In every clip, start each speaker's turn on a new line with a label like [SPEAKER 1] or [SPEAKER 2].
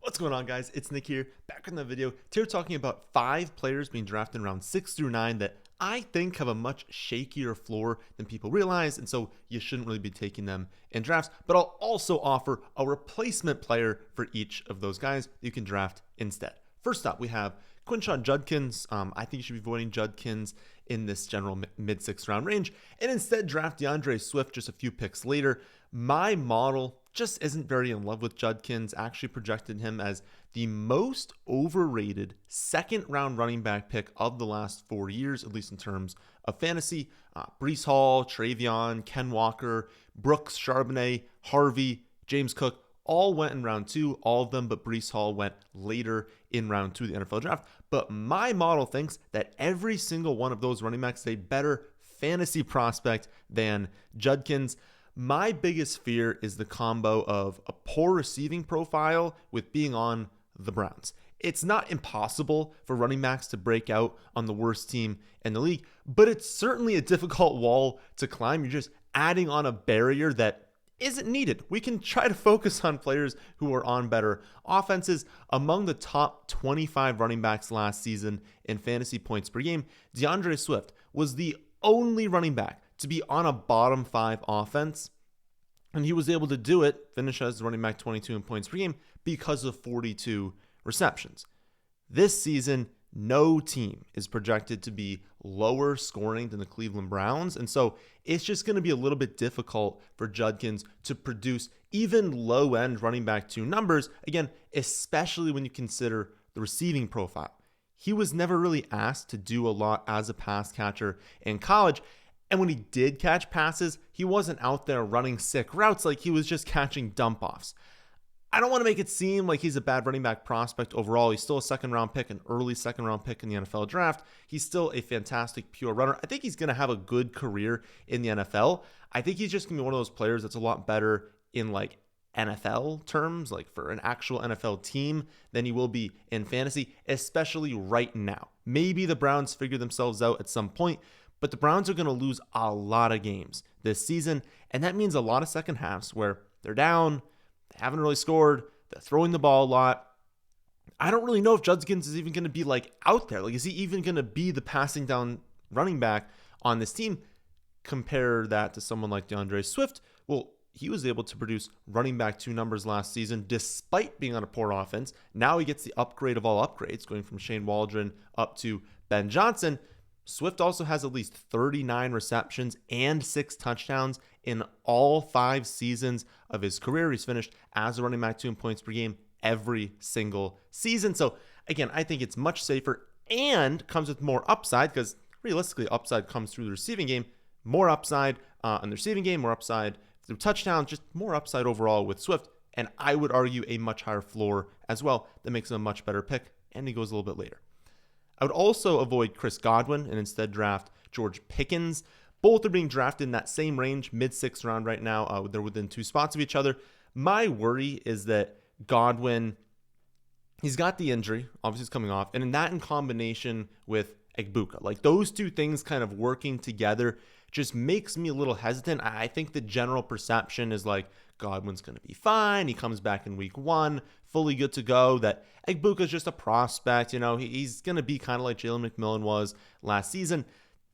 [SPEAKER 1] What's going on, guys? It's Nick here, back in the video. Today we're talking about 5 players being drafted in round 6 through 9 that I think have a much shakier floor than people realize, and so you shouldn't really be taking them in drafts. But I'll also offer a replacement player for each of those guys that you can draft instead. First up, we have Judkins. I think you should be avoiding Judkins in this general mid-6th round range, and instead draft DeAndre Swift just a few picks later. My model just isn't very in love with Judkins. Actually projected him as the most overrated second-round running back pick of the last 4 years, at least in terms of fantasy. Breece Hall, Travion, Ken Walker, Brooks, Charbonnet, Harvey, James Cook, all went in round 2, all of them, but Breece Hall went later in round 2 of the NFL draft. But my model thinks that every single one of those running backs is a better fantasy prospect than Judkins. My biggest fear is the combo of a poor receiving profile with being on the Browns. It's not impossible for running backs to break out on the worst team in the league, but it's certainly a difficult wall to climb. You're just adding on a barrier that isn't needed. We can try to focus on players who are on better offenses. Among the top 25 running backs last season in fantasy points per game, DeAndre Swift was the only running back to be on a bottom 5 offense, and he was able to do it, finish as running back 22 in points per game because of 42 receptions. This season, no team is projected to be lower scoring than the Cleveland Browns, and so it's just going to be a little bit difficult for Judkins to produce even low-end running back 2 numbers, again, especially when you consider the receiving profile. He was never really asked to do a lot as a pass catcher in college, and when he did catch passes, he wasn't out there running sick routes, like he was just catching dump-offs. I don't want to make it seem like he's a bad running back prospect overall. He's still a second-round pick, an early second-round pick in the NFL draft. He's still a fantastic pure runner. I think he's going to have a good career in the NFL. I think he's just going to be one of those players that's a lot better in like NFL terms, like for an actual NFL team, than he will be in fantasy, especially right now. Maybe the Browns figure themselves out at some point, but the Browns are going to lose a lot of games this season, and that means a lot of second halves where they're down, they haven't really scored, they're throwing the ball a lot. I don't really know if Judkins is even going to be like out there. Like, is he even going to be the passing down running back on this team? Compare that to someone like DeAndre Swift. Well, he was able to produce running back 2 numbers last season despite being on a poor offense. Now he gets the upgrade of all upgrades, going from Shane Waldron up to Ben Johnson. Swift also has at least 39 receptions and 6 touchdowns in all 5 seasons of his career. He's finished as a running back 2 in points per game every single season. So again, I think it's much safer and comes with more upside, because realistically upside comes through the receiving game. More upside in the receiving game, more upside through touchdowns, just more upside overall with Swift. And I would argue a much higher floor as well. That makes him a much better pick, and he goes a little bit later. I would also avoid Chris Godwin and instead draft George Pickens. Both are being drafted in that same range, mid-6th round right now. They're within 2 spots of each other. My worry is that Godwin, he's got the injury, obviously it's coming off, and in that in combination with Aiyuk, like those 2 things kind of working together just makes me a little hesitant. I think the general perception is like Godwin's going to be fine. He comes back in week 1, fully good to go. That Aiyuk is just a prospect. You know, he's going to be kind of like Jalen McMillan was last season.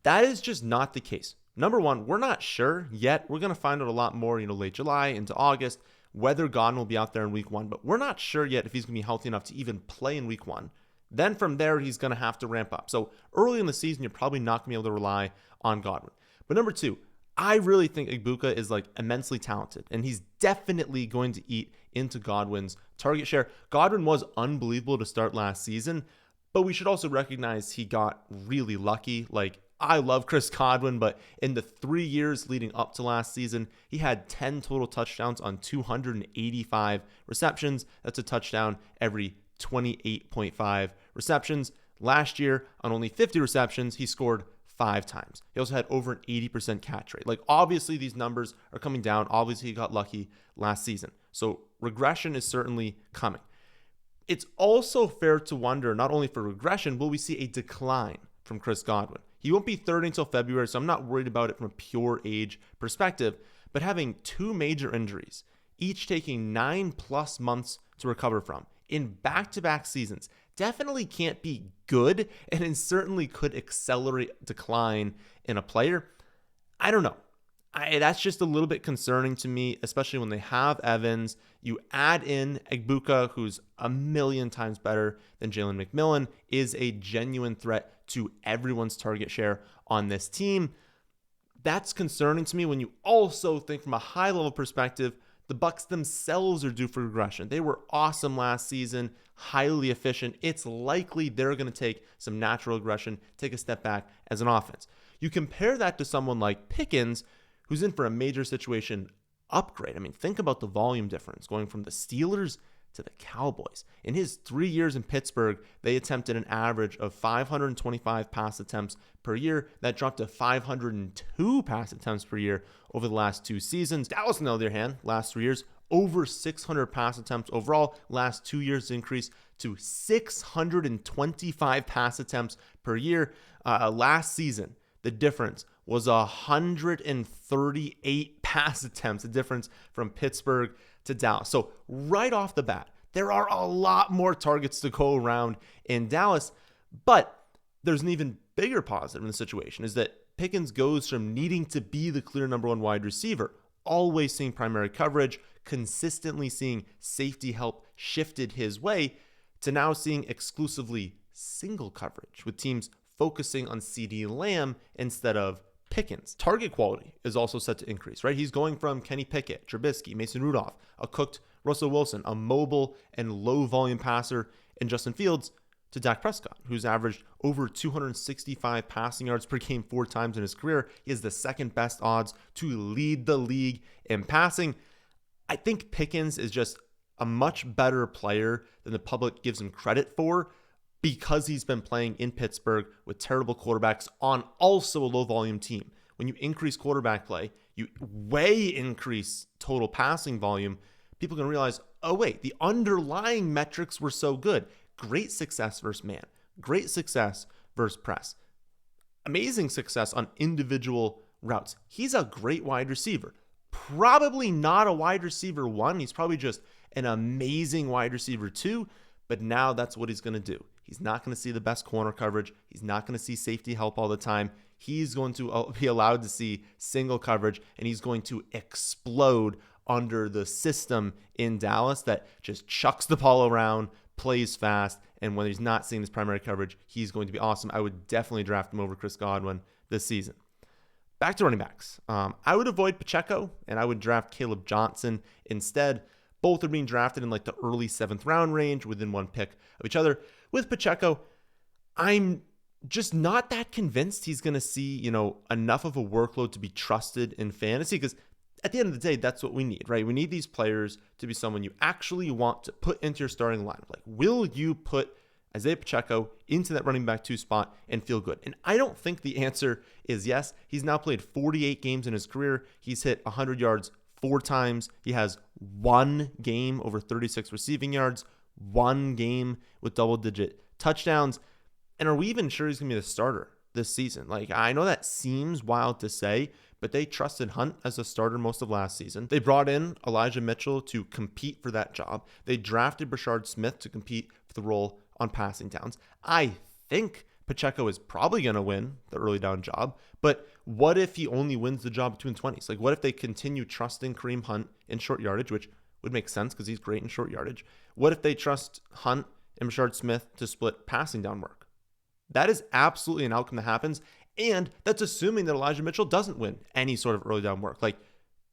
[SPEAKER 1] That is just not the case. Number one, we're not sure yet. We're going to find out a lot more, late July into August, whether Godwin will be out there in week 1. But we're not sure yet if he's going to be healthy enough to even play in week 1. Then from there, he's going to have to ramp up. So early in the season, you're probably not going to be able to rely on Godwin. But number 2, I really think Aiyuk is like immensely talented, and he's definitely going to eat into Godwin's target share. Godwin was unbelievable to start last season, but we should also recognize he got really lucky. Like, I love Chris Godwin, but in the 3 years leading up to last season, he had 10 total touchdowns on 285 receptions. That's a touchdown every 28.5 receptions. Last year, on only 50 receptions, he scored 5 times. He also had over an 80% catch rate. Like, obviously these numbers are coming down. Obviously he got lucky last season. So regression is certainly coming. It's also fair to wonder, not only for regression, will we see a decline from Chris Godwin? He won't be 30 until February, so I'm not worried about it from a pure age perspective. But having 2 major injuries, each taking 9+ months to recover from, in back-to-back seasons definitely can't be good, and it certainly could accelerate decline in a player. I don't know. That's just a little bit concerning to me, especially when they have Evans. You add in Egbuka, who's a million times better than Jalen McMillan, is a genuine threat to everyone's target share on this team. That's concerning to me when you also think from a high-level perspective, the Bucs themselves are due for regression. They were awesome last season, highly efficient. It's likely they're going to take some natural regression, take a step back as an offense. You compare that to someone like Pickens, who's in for a major situation upgrade. I mean, think about the volume difference going from the Steelers to the Cowboys. In his 3 years in Pittsburgh, they attempted an average of 525 pass attempts per year. That dropped to 502 pass attempts per year over the last 2 seasons. Dallas, on the other hand, last 3 years, over 600 pass attempts overall. Last 2 years increased to 625 pass attempts per year. Last season, the difference was 138 pass attempts, the difference from Pittsburgh to Dallas. So right off the bat, there are a lot more targets to go around in Dallas, but there's an even bigger positive in the situation is that Pickens goes from needing to be the clear number 1 wide receiver, always seeing primary coverage, consistently seeing safety help shifted his way, to now seeing exclusively single coverage with teams focusing on CeeDee Lamb instead of Pickens. Target quality is also set to increase, right? He's going from Kenny Pickett, Trubisky, Mason Rudolph, a cooked Russell Wilson, a mobile and low volume passer in Justin Fields, to Dak Prescott, who's averaged over 265 passing yards per game 4 times in his career. He has the second best odds to lead the league in passing. I think Pickens is just a much better player than the public gives him credit for, because he's been playing in Pittsburgh with terrible quarterbacks on also a low volume team. When you increase quarterback play, you way increase total passing volume, people can realize, oh wait, the underlying metrics were so good. Great success versus man, great success versus press, amazing success on individual routes. He's a great wide receiver. Probably not a wide receiver 1. He's probably just an amazing wide receiver 2, but now that's what he's going to do. He's not going to see the best corner coverage. He's not going to see safety help all the time. He's going to be allowed to see single coverage, and he's going to explode under the system in Dallas that just chucks the ball around, plays fast, and when he's not seeing this primary coverage, he's going to be awesome. I would definitely draft him over Chris Godwin this season. Back to running backs. I would avoid Pacheco, and I would draft Caleb Johnson instead. Both are being drafted in like the early 7th round range within 1 pick of each other. With Pacheco, I'm just not that convinced he's going to see, enough of a workload to be trusted in fantasy, because at the end of the day, that's what we need, right? We need these players to be someone you actually want to put into your starting lineup. Like, will you put Isaiah Pacheco into that running back 2 spot and feel good? And I don't think the answer is yes. He's now played 48 games in his career. He's hit 100 yards 4 times. He has 1 game over 36 receiving yards, 1 game with double-digit touchdowns. And are we even sure he's going to be the starter this season? Like, I know that seems wild to say, but they trusted Hunt as a starter most of last season. They brought in Elijah Mitchell to compete for that job. They drafted Brashard Smith to compete for the role on passing downs. I think Pacheco is probably going to win the early down job, but what if he only wins the job between 20s? Like, what if they continue trusting Kareem Hunt in short yardage, which would make sense because he's great in short yardage? What if they trust Hunt and Brashard Smith to split passing down work? That is absolutely an outcome that happens, and that's assuming that Elijah Mitchell doesn't win any sort of early down work. Like,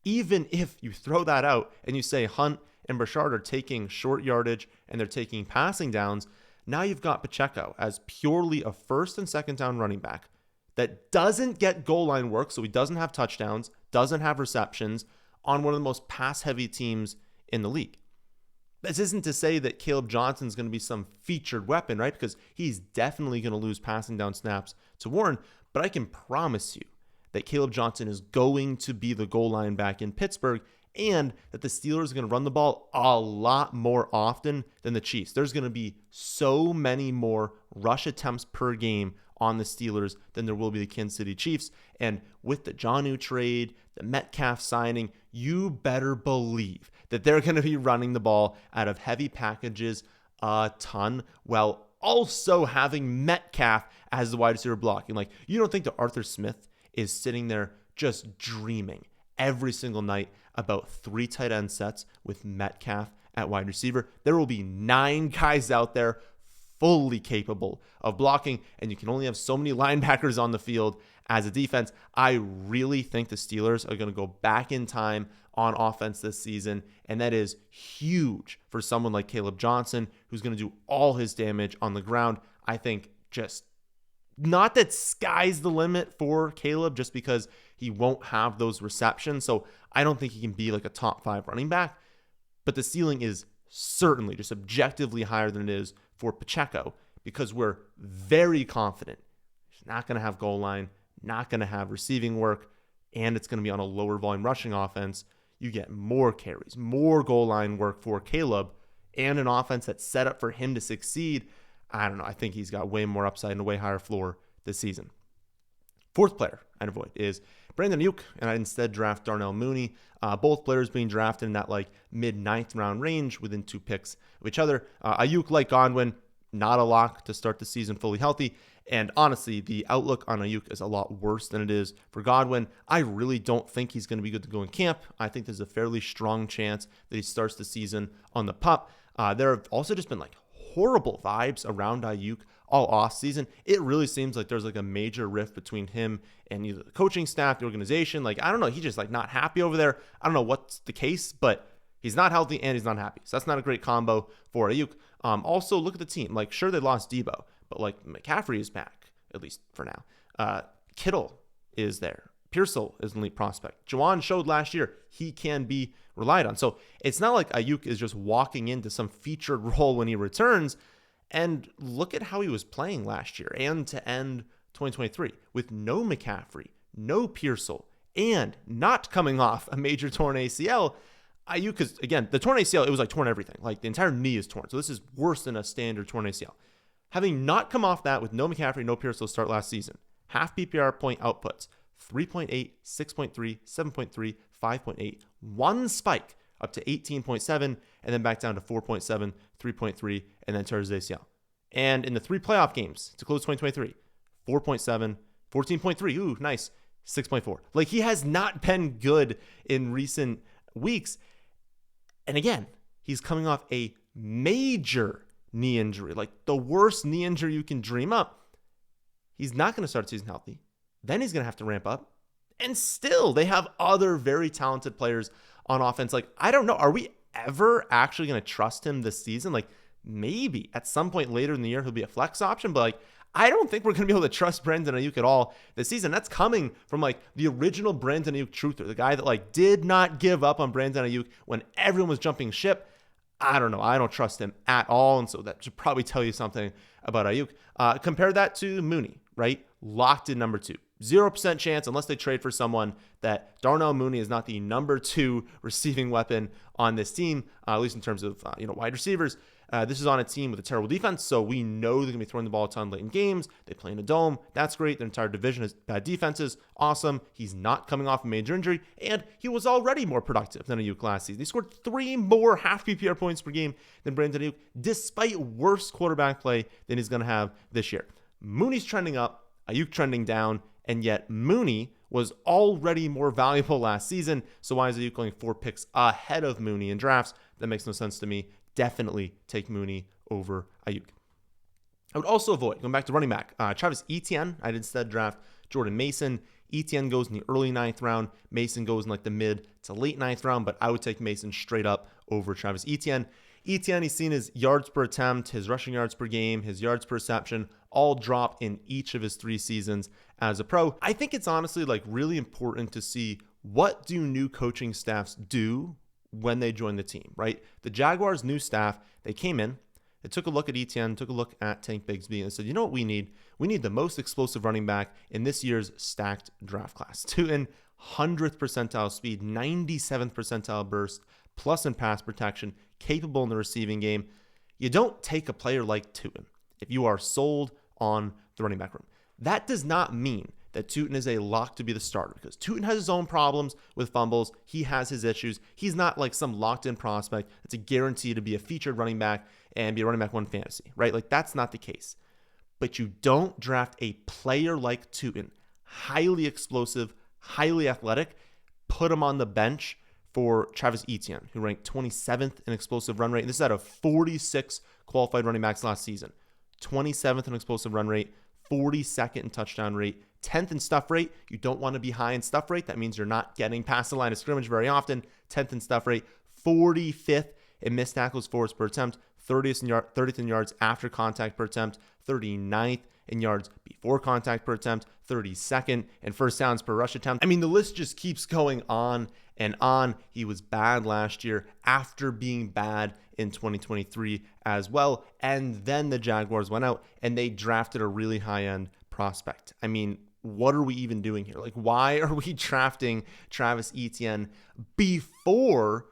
[SPEAKER 1] even if you throw that out and you say Hunt and Brashard are taking short yardage and they're taking passing downs, now you've got Pacheco as purely a first and second down running back that doesn't get goal line work, so he doesn't have touchdowns, doesn't have receptions on one of the most pass-heavy teams in the league. This isn't to say that Caleb Johnson's going to be some featured weapon, right? Because he's definitely going to lose passing down snaps to Warren, but I can promise you that Caleb Johnson is going to be the goal line back in Pittsburgh, and that the Steelers are going to run the ball a lot more often than the Chiefs. There's going to be so many more rush attempts per game on the Steelers than there will be the Kansas City Chiefs. And with the Jonnu trade, the Metcalf signing, you better believe that they're going to be running the ball out of heavy packages a ton while also having Metcalf as the wide receiver blocking. Like, you don't think that Arthur Smith is sitting there just dreaming every single night about 3 tight end sets with Metcalf at wide receiver? There will be 9 guys out there fully capable of blocking, and you can only have so many linebackers on the field as a defense. I really think the Steelers are going to go back in time on offense this season, and that is huge for someone like Kaleb Johnson, who's going to do all his damage on the ground. I think just not that sky's the limit for Kaleb, just because he won't have those receptions. So I don't think he can be like a top 5 running back, but the ceiling is certainly just objectively higher than it is for Pacheco, because we're very confident he's not going to have goal line, not going to have receiving work, and it's going to be on a lower volume rushing offense. You get more carries, more goal line work for Kaleb, and an offense that's set up for him to succeed. I don't know. I think he's got way more upside and a way higher floor this season. 4th player I'd avoid is Brandon Aiyuk, and I'd instead draft Darnell Mooney. Both players being drafted in that like mid-9th round range within 2 picks of each other. Aiyuk, like Godwin, not a lock to start the season fully healthy. And honestly, the outlook on Aiyuk is a lot worse than it is for Godwin. I really don't think he's going to be good to go in camp. I think there's a fairly strong chance that he starts the season on the pup. There have also just been like horrible vibes around Aiyuk all off season. It really seems like there's like a major rift between him and either the coaching staff, the organization. Like, I don't know. He's just like not happy over there. I don't know what's the case, but he's not healthy and he's not happy. So that's not a great combo for Aiyuk. Also, look at the team. Like, sure, they lost Debo, but like McCaffrey is back, at least for now. Kittle is there. Pearsall is an elite prospect. Juwan showed last year he can be relied on. So it's not like Aiyuk is just walking into some featured role when he returns. And look at how he was playing last year and to end 2023 with no McCaffrey, no Pearsall, and not coming off a major torn ACL. Aiyuk, because again, the torn ACL, it was like torn everything. Like the entire knee is torn. So this is worse than a standard torn ACL. Having not come off that with no McCaffrey, no Pearsall start last season, half PPR point outputs, 3.8, 6.3, 7.3, 5.8, one spike up to 18.7, and then back down to 4.7, 3.3, and then tears his ACL. And in the 3 playoff games to close 2023, 4.7, 14.3, ooh, nice, 6.4. Like, he has not been good in recent weeks. And again, he's coming off a major knee injury, like the worst knee injury you can dream up. He's not going to start the season healthy. Then he's going to have to ramp up. And still, they have other very talented players on offense. Like, I don't know. Are we ever actually going to trust him this season? Like, maybe at some point later in the year, he'll be a flex option. But, like, I don't think we're going to be able to trust Brandon Aiyuk at all this season. That's coming from, like, the original Brandon Aiyuk truther, the guy that, like, did not give up on Brandon Aiyuk when everyone was jumping ship. I don't know. I don't trust him at all. And so that should probably tell you something about Aiyuk. Compare that to Mooney, right? Locked in number 2. 0% chance, unless they trade for someone, that Darnell Mooney is not the number 2 receiving weapon on this team, at least in terms of wide receivers. This is on a team with a terrible defense, so we know they're going to be throwing the ball a ton late in games. They play in a dome. That's great. Their entire division has bad defenses. Awesome. He's not coming off a major injury, and he was already more productive than Aiyuk last season. He scored 3 more half PPR points per game than Brandon Aiyuk, despite worse quarterback play than he's going to have this year. Mooney's trending up, Aiyuk trending down, and yet Mooney was already more valuable last season. So why is Aiyuk going 4 picks ahead of Mooney in drafts? That makes no sense to me. Definitely take Mooney over Aiyuk. I would also avoid, going back to running back, Travis Etienne. I'd instead draft Jordan Mason. Etienne goes in the early 9th round. Mason goes in like the mid to late 9th round, but I would take Mason straight up over Travis Etienne. Etienne, he's seen his yards per attempt, his rushing yards per game, his yards per reception, all drop in each of his 3 seasons as a pro. I think it's honestly like really important to see what do new coaching staffs do when they join the team, right? The Jaguars' new staff, they came in, they took a look at Etienne, took a look at Tank Bigsby, and said, you know what we need? We need the most explosive running back in this year's stacked draft class. 2 in 100th percentile speed, 97th percentile burst, plus in pass protection, capable in the receiving game. You don't take a player like Tootin if you are sold on the running back room. That does not mean that Tootin is a lock to be the starter, because Tootin has his own problems with fumbles. He has his issues. He's not like some locked-in prospect that's a guarantee to be a featured running back and be a running back 1 fantasy, right? Like that's not the case. But you don't draft a player like Tootin, highly explosive, highly athletic, put him on the bench for Travis Etienne, who ranked 27th in explosive run rate. And this is out of 46 qualified running backs last season. 27th in explosive run rate, 42nd in touchdown rate, 10th in stuff rate. You don't want to be high in stuff rate. That means you're not getting past the line of scrimmage very often. 10th in stuff rate, 45th in missed tackles forced per attempt, 30th in yards after contact per attempt, 39th in yards before contact per attempt, 32nd in first downs per rush attempt. I mean, the list just keeps going on and on. He was bad last year after being bad in 2023 as well. And then the Jaguars went out and they drafted a really high-end prospect. I mean, what are we even doing here? Like, why are we drafting Travis Etienne before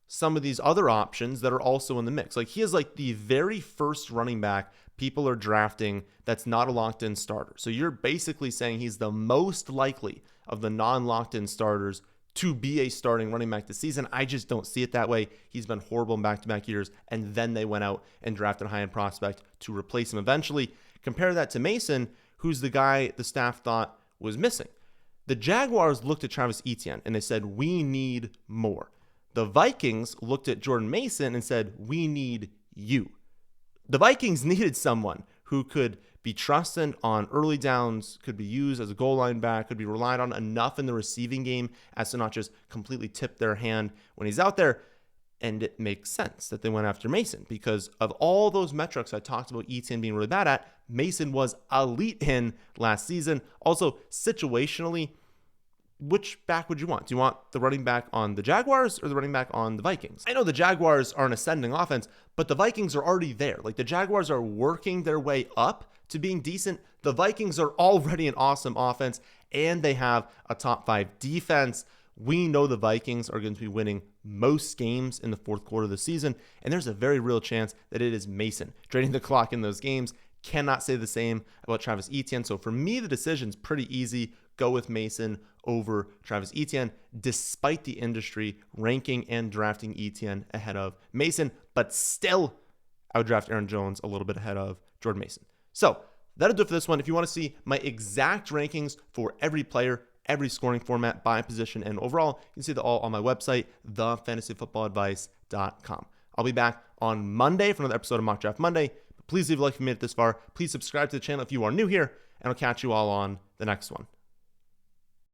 [SPEAKER 1] some of these other options that are also in the mix? Like, he is like the very first running back people are drafting that's not a locked-in starter. So you're basically saying he's the most likely of the non-locked-in starters to be a starting running back this season. I just don't see it that way. He's been horrible in back-to-back years, and then they went out and drafted a high-end prospect to replace him eventually. Compare that to Mason, who's the guy the staff thought was missing. The Jaguars looked at Travis Etienne, and they said, we need more. The Vikings looked at Jordan Mason and said, we need you. The Vikings needed someone who could be trusted on early downs, could be used as a goal line back, could be relied on enough in the receiving game as to not just completely tip their hand when he's out there. And it makes sense that they went after Mason because of all those metrics I talked about Etienne being really bad at, Mason was elite in last season. Also, situationally, which back would you want? Do you want the running back on the Jaguars or the running back on the Vikings? I know the Jaguars are an ascending offense, but the Vikings are already there. Like, the Jaguars are working their way up to being decent. The Vikings are already an awesome offense, and they have a top 5 defense. We know the Vikings are going to be winning most games in the fourth quarter of the season, and there's a very real chance that it is Mason draining the clock in those games. Cannot say the same about Travis Etienne. So for me, the decision's pretty easy. Go with Mason over Travis Etienne, despite the industry ranking and drafting Etienne ahead of Mason. But still, I would draft Aaron Jones a little bit ahead of Jordan Mason. So that'll do it for this one. If you want to see my exact rankings for every player, every scoring format by position and overall, you can see that all on my website, thefantasyfootballadvice.com. I'll be back on Monday for another episode of Mock Draft Monday. But please leave a like if you made it this far. Please subscribe to the channel if you are new here, and I'll catch you all on the next one.